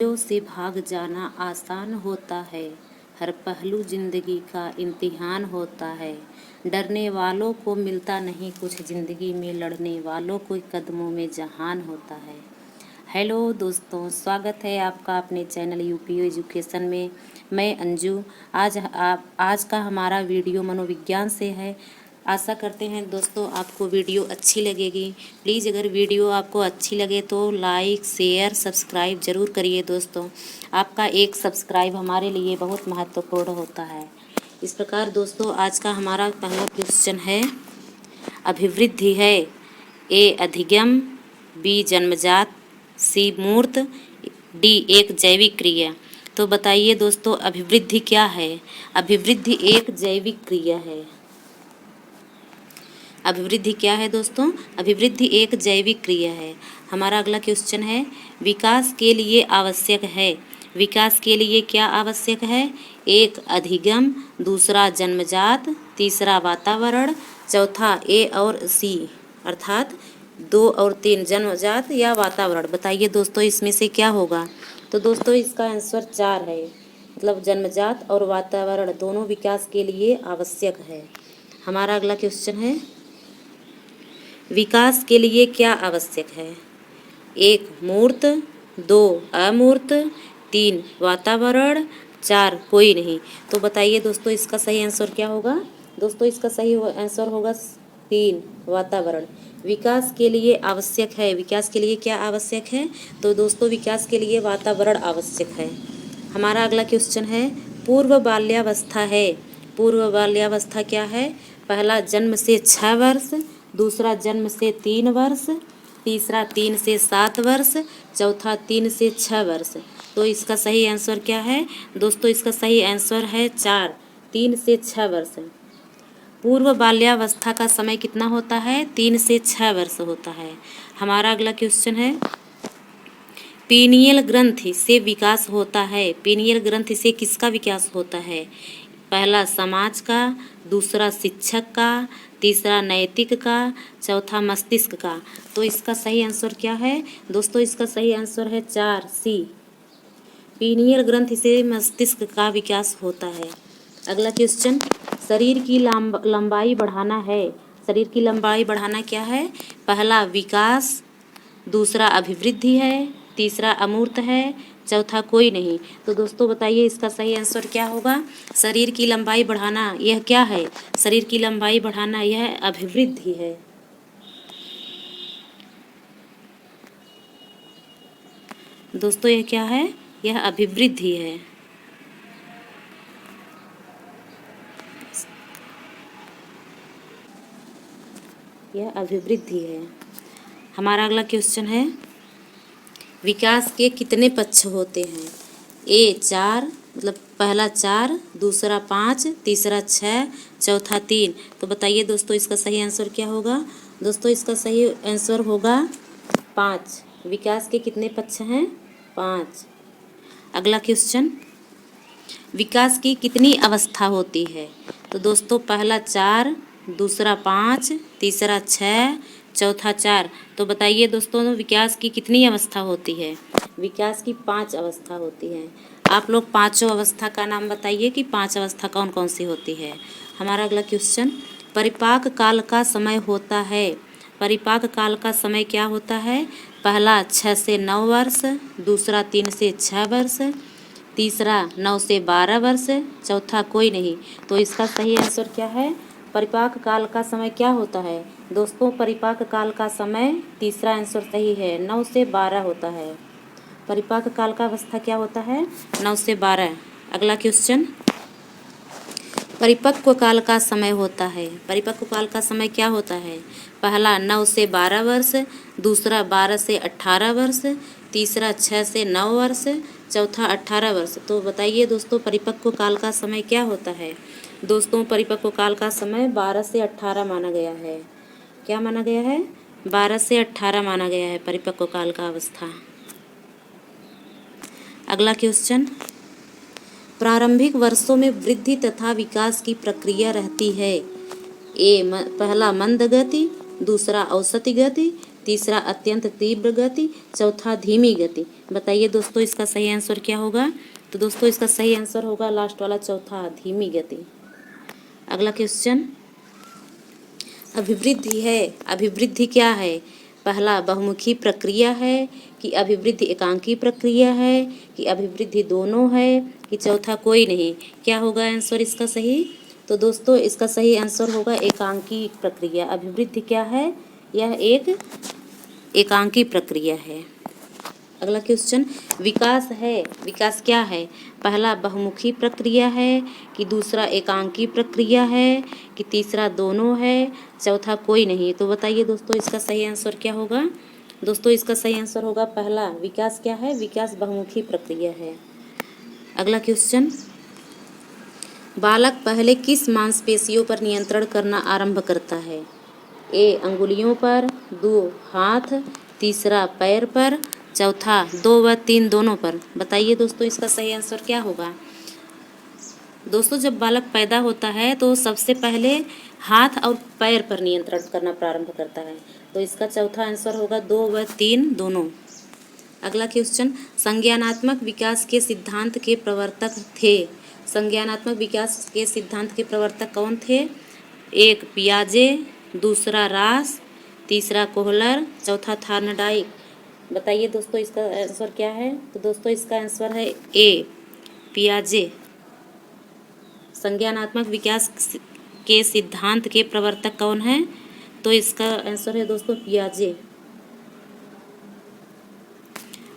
जो से भाग जाना आसान होता है, हर पहलू जिंदगी का इम्तिहान होता है। डरने वालों को मिलता नहीं कुछ, जिंदगी में लड़ने वालों को कदमों में जहान होता है। हेलो दोस्तों, स्वागत है आपका अपने चैनल यूपी एजुकेशन में। मैं अंजू। आज का हमारा वीडियो मनोविज्ञान से है। आशा करते हैं दोस्तों आपको वीडियो अच्छी लगेगी। प्लीज़ अगर वीडियो आपको अच्छी लगे तो लाइक शेयर सब्सक्राइब ज़रूर करिए दोस्तों। आपका एक सब्सक्राइब हमारे लिए बहुत महत्वपूर्ण होता है। इस प्रकार दोस्तों आज का हमारा पहला क्वेश्चन है, अभिवृद्धि है ए अधिगम, बी जन्मजात, सी मूर्त, डी एक जैविक क्रिया। तो बताइए दोस्तों अभिवृद्धि क्या है। अभिवृद्धि एक जैविक क्रिया है। अभिवृद्धि क्या है दोस्तों? अभिवृद्धि एक जैविक क्रिया है। हमारा अगला क्वेश्चन है, विकास के लिए आवश्यक है। विकास के लिए क्या आवश्यक है? एक अधिगम, दूसरा जन्मजात, तीसरा वातावरण, चौथा ए और सी अर्थात 2 और 3 जन्मजात या वातावरण। बताइए दोस्तों इसमें से क्या होगा? तो दोस्तों इसका आंसर 4 है, मतलब जन्मजात और वातावरण दोनों विकास के लिए आवश्यक है। हमारा अगला क्वेश्चन है, विकास के लिए क्या आवश्यक है? 1 मूर्त, 2 अमूर्त, 3 वातावरण, 4 कोई नहीं। तो बताइए दोस्तों इसका सही आंसर क्या होगा? दोस्तों इसका सही आंसर होगा 3 वातावरण। विकास के लिए आवश्यक है। विकास के लिए क्या आवश्यक है? तो दोस्तों विकास के लिए वातावरण आवश्यक है। हमारा अगला क्वेश्चन है, पूर्व बाल्यावस्था है। पूर्व बाल्यावस्था क्या है? पहला जन्म से 6 वर्ष, दूसरा जन्म से 3 वर्ष, तीसरा 3 से 7 वर्ष, चौथा 3 से 6 वर्ष। तो इसका सही आंसर क्या है? दोस्तों इसका सही आंसर है 4, 3 से 6 वर्ष। पूर्व बाल्यावस्था का समय कितना होता है? 3 से 6 वर्ष होता है। हमारा अगला क्वेश्चन है, पीनियल ग्रंथि से विकास होता है। पीनियल ग्रंथि से किसका विकास होता है? पहला समाज का, दूसरा शिक्षक का, तीसरा नैतिक का, चौथा मस्तिष्क का। तो इसका सही आंसर क्या है? दोस्तों इसका सही आंसर है 4 सी, पीनियल ग्रंथि से मस्तिष्क का विकास होता है। अगला क्वेश्चन, शरीर की लंबाई बढ़ाना है। शरीर की लंबाई बढ़ाना क्या है? पहला विकास, दूसरा अभिवृद्धि है, तीसरा अमूर्त है, चौथा कोई नहीं। तो दोस्तों बताइए इसका सही आंसर क्या होगा? शरीर की लंबाई बढ़ाना यह क्या है? शरीर की लंबाई बढ़ाना यह अभिवृद्धि है। दोस्तों यह क्या है? यह अभिवृद्धि है। यह अभिवृद्धि है। हमारा अगला क्वेश्चन है, विकास के कितने पक्ष होते हैं? ए 4, मतलब पहला 4, दूसरा 5, तीसरा 6, चौथा 3। तो बताइए दोस्तों इसका सही आंसर क्या होगा? दोस्तों इसका सही आंसर होगा 5। विकास के कितने पक्ष हैं? 5। अगला क्वेश्चन, विकास की कितनी अवस्था होती है? तो दोस्तों पहला 4, दूसरा 5, तीसरा 6, चौथा 4। तो बताइए दोस्तों विकास की कितनी अवस्था होती है? विकास की 5 अवस्था होती है। आप लोग पाँचों अवस्था का नाम बताइए कि 5 अवस्था कौन कौन सी होती है। हमारा अगला क्वेश्चन, परिपाक काल का समय होता है। परिपाक काल का समय क्या होता है? पहला 6 से 9 वर्ष, दूसरा 3 से 6 वर्ष, तीसरा 9 से 12 वर्ष, चौथा कोई नहीं। तो इसका सही आंसर क्या है? परिपाक काल का समय क्या होता है? दोस्तों परिपाक काल का समय, तीसरा आंसर सही है, 9 से 12 होता है। परिपाक काल का अवस्था क्या होता है? 9 से 12। अगला क्वेश्चन, परिपक्व काल का समय होता है। परिपक्व काल का समय क्या होता है? पहला 9 से 12 वर्ष, दूसरा 12 से 18 वर्ष, तीसरा 6 से 9 वर्ष, चौथा 18 वर्ष। तो बताइए दोस्तों परिपक्व काल का समय क्या होता है? दोस्तों परिपक्व काल का समय 12 से 18 माना गया है। क्या माना गया है? 12 से 18 माना गया है परिपक्व काल का अवस्था। अगला क्वेश्चन, प्रारंभिक वर्षों में वृद्धि तथा विकास की प्रक्रिया रहती है। पहला मंद गति, दूसरा औसत गति, तीसरा अत्यंत तीव्र गति, चौथा धीमी गति। बताइए दोस्तों इसका सही आंसर क्या होगा? तो दोस्तों इसका सही आंसर होगा लास्ट वाला चौथा, धीमी गति। अगला क्वेश्चन, अभिवृद्धि है, अभिवृद्धि क्या है? पहला बहुमुखी प्रक्रिया है कि अभिवृद्धि एकांकी प्रक्रिया है कि अभिवृद्धि दोनों है कि चौथा कोई नहीं? क्या होगा आंसर इसका सही? तो दोस्तों इसका सही आंसर होगा एकांकी प्रक्रिया। अभिवृद्धि क्या है? यह एक एकांकी प्रक्रिया है। अगला क्वेश्चन, विकास है, विकास क्या है? पहला बहुमुखी प्रक्रिया है कि दूसरा एकांकी प्रक्रिया है कि तीसरा दोनों है, चौथा कोई नहीं? तो बताइए दोस्तों इसका सही आंसर क्या होगा? दोस्तों इसका सही आंसर होगा पहला, विकास क्या है? विकास बहुमुखी प्रक्रिया है। अगला क्वेश्चन, बालक पहले किस मांसपेशियों पर नियंत्रण करना आरंभ करता है? ए अंगुलियों पर, 2 हाथ, तीसरा पैर पर, चौथा 2 व 3 दोनों पर। बताइए दोस्तों इसका सही आंसर क्या होगा? दोस्तों जब बालक पैदा होता है तो सबसे पहले हाथ और पैर पर नियंत्रण करना प्रारंभ करता है, तो इसका चौथा आंसर होगा 2 व 3 दोनों। अगला क्वेश्चन, संज्ञानात्मक विकास के सिद्धांत के प्रवर्तक थे। संज्ञानात्मक विकास के सिद्धांत के प्रवर्तक कौन थे? एक पियाजे, दूसरा रास, तीसरा कोहलर, चौथा थार्नडाइक। बताइए दोस्तों इसका आंसर क्या है? तो दोस्तों इसका आंसर है ए पियाजे। संज्ञानात्मक विकास के सिद्धांत के प्रवर्तक कौन है? तो इसका आंसर है दोस्तों पियाजे।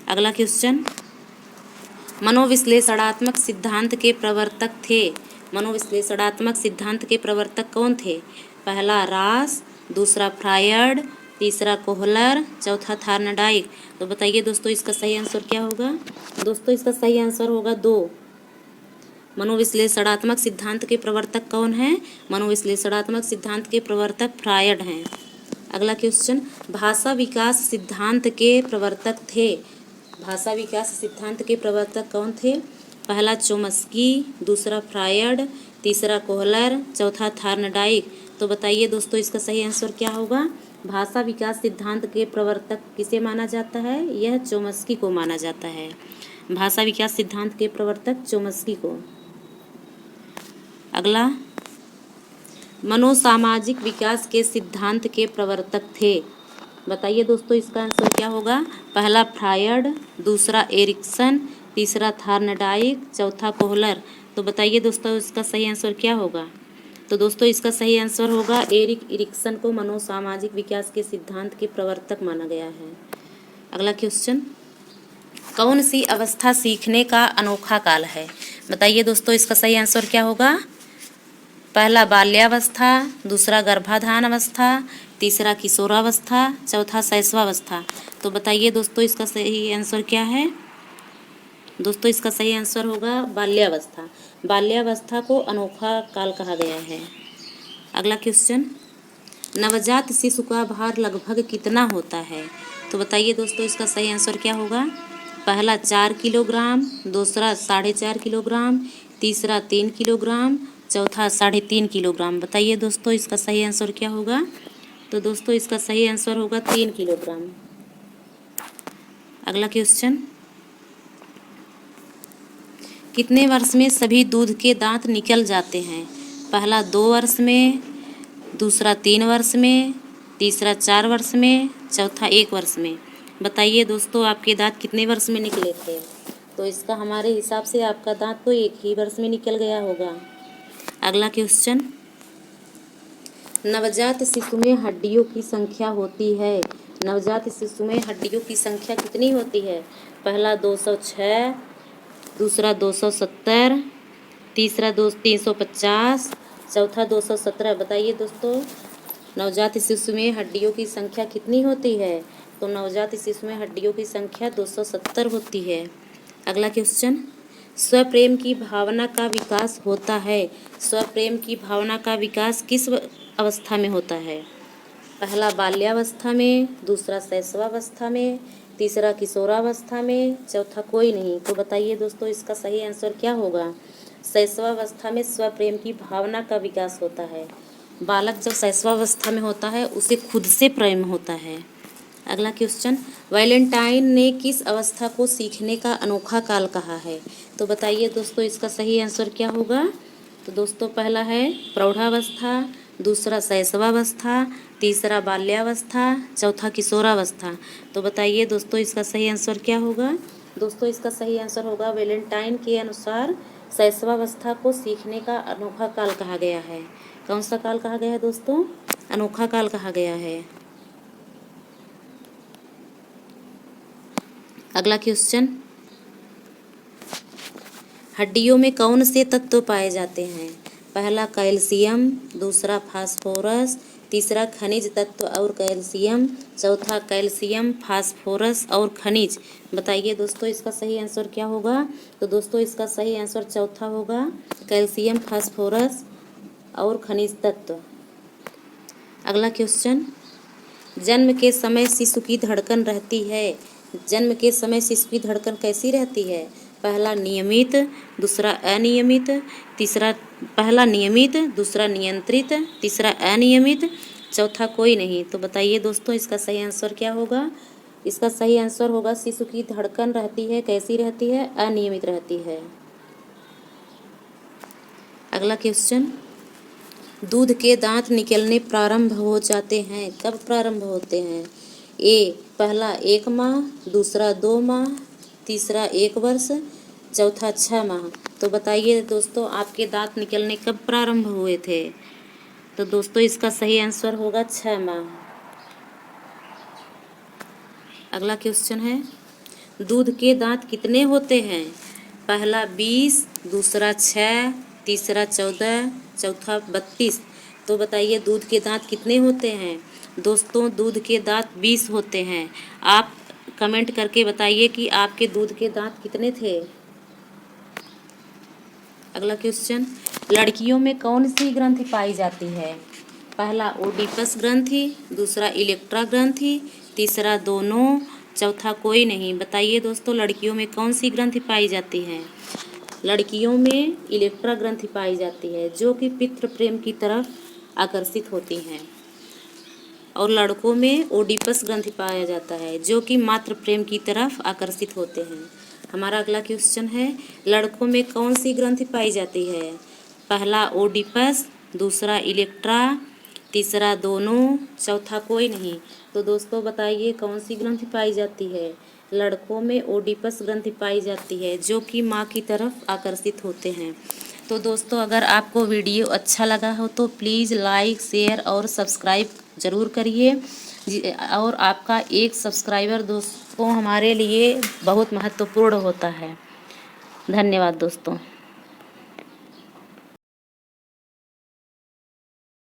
अगला क्वेश्चन, मनोविश्लेषणात्मक सिद्धांत के प्रवर्तक थे। मनोविश्लेषणात्मक सिद्धांत के प्रवर्तक कौन थे? पहला रास, दूसरा फ्रायड, तीसरा कोहलर, चौथा थार्नडाइक। तो बताइए दोस्तों इसका सही आंसर क्या होगा? दोस्तों इसका सही आंसर होगा 2। मनोविश्लेषणात्मक सिद्धांत के प्रवर्तक कौन है? मनोविश्लेषणात्मक सिद्धांत के प्रवर्तक फ्रायड हैं। अगला क्वेश्चन, भाषा विकास सिद्धांत के प्रवर्तक थे। भाषा विकास सिद्धांत के प्रवर्तक कौन थे? पहला चोम्स्की, दूसरा फ्रायड, तीसरा कोहलर, चौथा थार्नडाइक। तो बताइए दोस्तों इसका सही आंसर क्या होगा? भाषा विकास सिद्धांत के प्रवर्तक किसे माना जाता है? यह चोम्स्की को माना जाता है। भाषा विकास सिद्धांत के प्रवर्तक चोम्स्की को। अगला, मनोसामाजिक विकास के सिद्धांत के प्रवर्तक थे। बताइए दोस्तों इसका आंसर क्या होगा? पहला फ्रायड, दूसरा एरिक्सन, तीसरा थार्नडाइक, चौथा कोहलर। तो बताइए दोस्तों इसका सही आंसर क्या होगा? तो दोस्तों इसका सही आंसर होगा एरिक इरिक्सन को मनोसामाजिक विकास के सिद्धांत के प्रवर्तक माना गया है। अगला क्वेश्चन, कौन सी अवस्था सीखने का अनोखा काल है? बताइए दोस्तों इसका सही आंसर क्या होगा? पहला बाल्यावस्था, दूसरा गर्भाधान अवस्था, तीसरा किशोरावस्था, चौथा शैशवावस्था। तो बताइए दोस्तों इसका सही आंसर क्या है? दोस्तों इसका सही आंसर होगा बाल्यावस्था। बाल्यावस्था को अनोखा काल कहा गया है। अगला क्वेश्चन, नवजात शिशु का भार लगभग कितना होता है? तो बताइए दोस्तों इसका सही आंसर क्या होगा? पहला 4 किलोग्राम, दूसरा 4.5 किलोग्राम, तीसरा 3 किलोग्राम, चौथा 3.5 किलोग्राम। बताइए दोस्तों इसका सही आंसर क्या होगा? तो दोस्तों इसका सही आंसर होगा 3 किलोग्राम। अगला क्वेश्चन, कितने वर्ष में सभी दूध के दांत निकल जाते हैं? पहला 2 वर्ष में, दूसरा 3 वर्ष में, तीसरा 4 वर्ष में, चौथा 1 वर्ष में। बताइए दोस्तों आपके दांत कितने वर्ष में निकले थे? तो इसका हमारे हिसाब से आपका दांत तो 1 ही वर्ष में निकल गया होगा। अगला क्वेश्चन, नवजात शिशु में हड्डियों की संख्या होती है। नवजात शिशु में हड्डियों की संख्या कितनी होती है? पहला 206, दूसरा 270, तीसरा 350, चौथा 217। बताइए दोस्तों नवजात शिशु में हड्डियों की संख्या कितनी होती है? तो नवजात शिशु में हड्डियों की संख्या 270 होती है। अगला क्वेश्चन, स्वप्रेम की भावना का विकास होता है। स्वप्रेम की भावना का विकास किस अवस्था में होता है? पहला बाल्यावस्था में, दूसरा शैशवावस्था में, तीसरा किशोरावस्था में, चौथा कोई नहीं। तो बताइए दोस्तों इसका सही आंसर क्या होगा? शैशवावस्था में स्वप्रेम की भावना का विकास होता है। बालक जब शैशवावस्था में होता है उसे खुद से प्रेम होता है। अगला क्वेश्चन, वैलेंटाइन ने किस अवस्था को सीखने का अनोखा काल कहा है? तो बताइए दोस्तों इसका सही आंसर क्या होगा? तो दोस्तों पहला है प्रौढ़ावस्था, दूसरा शैशवावस्था, तीसरा बाल्यावस्था, चौथा किशोरावस्था। तो बताइए दोस्तों इसका सही आंसर क्या होगा? दोस्तों इसका सही आंसर होगा वैलेंटाइन के अनुसार शैशवावस्था को सीखने का अनोखा काल कहा गया है। कौन सा काल कहा गया है दोस्तों? अनोखा काल कहा गया है। अगला क्वेश्चन, हड्डियों में कौन से तत्व पाए जाते हैं? पहला कैल्शियम, दूसरा फास्फोरस, तीसरा खनिज तत्व और कैल्शियम, चौथा कैल्शियम, फास्फोरस और खनिज। बताइए दोस्तों इसका सही आंसर क्या होगा? तो दोस्तों इसका सही आंसर चौथा होगा, कैल्शियम, फास्फोरस और खनिज तत्व। अगला क्वेश्चन, जन्म के समय शिशु की धड़कन रहती है, जन्म के समय शिशु की धड़कन कैसी रहती है? पहला नियमित, दूसरा अनियमित, तीसरा पहला नियमित, दूसरा नियंत्रित, तीसरा अनियमित, चौथा कोई नहीं। तो बताइए दोस्तों इसका सही आंसर क्या होगा? इसका सही आंसर होगा शिशु की धड़कन रहती है, कैसी रहती है? अनियमित रहती है। अगला क्वेश्चन, दूध के दांत निकलने प्रारंभ हो जाते हैं, कब प्रारंभ होते हैं? पहला 1 माह, दूसरा 2 माह, तीसरा 1 वर्ष, चौथा 6 माह। तो बताइए दोस्तों आपके दांत निकलने कब प्रारंभ हुए थे? तो दोस्तों इसका सही आंसर होगा 6 माह। अगला क्वेश्चन है, दूध के दांत कितने होते हैं? पहला 20, दूसरा 6, तीसरा 14, चौथा 32। तो बताइए दूध के दांत कितने होते हैं? दोस्तों दूध के दांत 20 होते हैं। आप कमेंट करके बताइए कि आपके दूध के दांत कितने थे। अगला क्वेश्चन, लड़कियों में कौन सी ग्रंथि पाई जाती है? पहला ओडिपस ग्रंथि, दूसरा इलेक्ट्रा ग्रंथि, तीसरा दोनों, चौथा कोई नहीं। बताइए दोस्तों लड़कियों में कौन सी ग्रंथि पाई जाती है? लड़कियों में इलेक्ट्रा ग्रंथि पाई जाती है जो कि पितृ प्रेम की तरफ आकर्षित होती हैं, और लड़कों में ओडिपस ग्रंथि पाया जाता है जो कि मातृ प्रेम की तरफ आकर्षित होते हैं। हमारा अगला क्वेश्चन है, लड़कों में कौन सी ग्रंथि पाई जाती है? पहला ओडिपस, दूसरा इलेक्ट्रा, तीसरा दोनों, चौथा कोई नहीं। तो दोस्तों बताइए कौन सी ग्रंथि पाई जाती है? लड़कों में ओडिपस ग्रंथि पाई जाती है जो कि माँ की तरफ आकर्षित होते हैं। तो दोस्तों अगर आपको वीडियो अच्छा लगा हो तो प्लीज़ लाइक, शेयर और सब्सक्राइब ज़रूर करिए। और आपका एक सब्सक्राइबर दोस्तों हमारे लिए बहुत महत्वपूर्ण होता है। धन्यवाद दोस्तों।